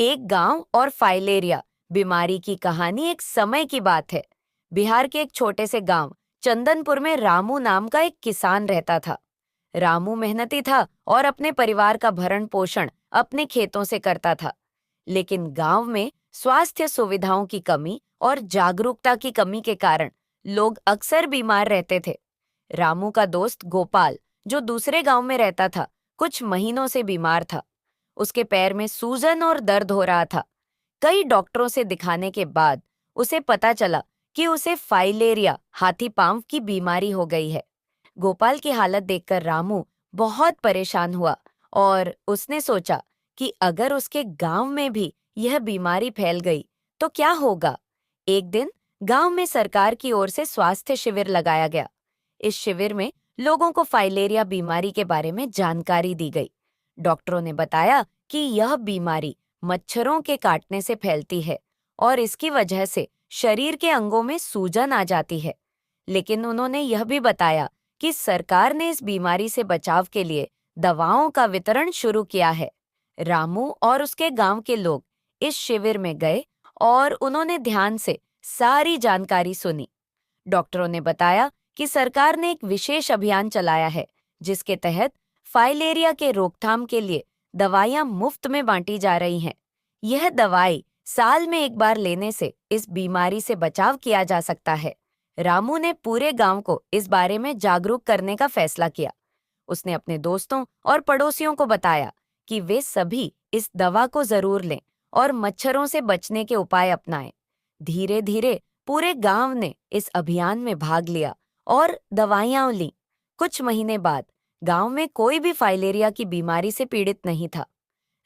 एक गांव और फाइलेरिया बीमारी की कहानी एक समय की बात है। बिहार के एक छोटे से गांव चंदनपुर में रामू नाम का एक किसान रहता था। रामू मेहनती था और अपने परिवार का भरण पोषण अपने खेतों से करता था। लेकिन गांव में स्वास्थ्य सुविधाओं की कमी और जागरूकता की कमी के कारण लोग अक्सर बीमार रहते थे। रामू का दोस्त गोपाल, जो दूसरे गांव में रहता था, कुछ महीनों से बीमार था। उसके पैर में सूजन और दर्द हो रहा था। कई डॉक्टरों से दिखाने के बाद उसे पता चला कि उसे फाइलेरिया हाथी पांव की बीमारी हो गई है। गोपाल की हालत देखकर रामू बहुत परेशान हुआ और उसने सोचा कि अगर उसके गांव में भी यह बीमारी फैल गई तो क्या होगा। एक दिन गांव में सरकार की ओर से स्वास्थ्य शिविर लगाया गया। इस शिविर में लोगों को फाइलेरिया बीमारी के बारे में जानकारी दी गई। डॉक्टरों ने बताया कि यह बीमारी मच्छरों के काटने से फैलती है और इसकी वजह से शरीर के अंगों में सूजन आ जाती है। लेकिन उन्होंने यह भी बताया कि सरकार ने इस बीमारी से बचाव के लिए दवाओं का वितरण शुरू किया है। रामू और उसके गांव के लोग इस शिविर में गए और उन्होंने ध्यान से सारी जानकारी सुनी। डॉक्टरों ने बताया कि सरकार ने एक विशेष अभियान चलाया है, जिसके तहत फाइलेरिया के रोकथाम के लिए दवाइयां मुफ्त में बांटी जा रही हैं। यह दवाई साल में एक बार लेने से इस बीमारी से बचाव किया जा सकता है। रामू ने पूरे गांव को इस बारे में जागरूक करने का फैसला किया। उसने अपने दोस्तों और पड़ोसियों को बताया कि वे सभी इस दवा को जरूर लें और मच्छरों से बचने के उपाय अपनाएं। धीरे धीरे पूरे गांव ने इस अभियान में भाग लिया और दवाइयां लीं। कुछ महीने बाद गांव में कोई भी फाइलेरिया की बीमारी से पीड़ित नहीं था।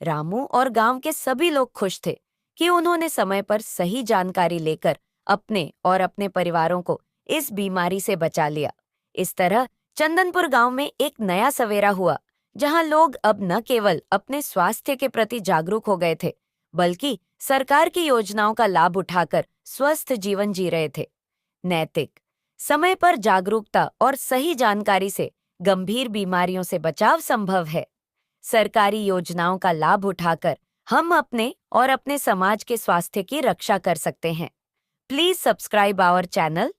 रामू और गांव के सभी लोग खुश थे कि उन्होंने समय पर सही जानकारी लेकर अपने और अपने परिवारों को इस बीमारी से बचा लिया। इस तरह चंदनपुर गांव में एक नया सवेरा हुआ, जहां लोग अब न केवल अपने स्वास्थ्य के प्रति जागरूक हो गए थे, बल्कि सरकार की योजनाओं का लाभ उठाकर स्वस्थ जीवन जी रहे थे। नैतिक समय पर जागरूकता और सही जानकारी से गंभीर बीमारियों से बचाव संभव है। सरकारी योजनाओं का लाभ उठाकर हम अपने और अपने समाज के स्वास्थ्य की रक्षा कर सकते हैं। Please subscribe our channel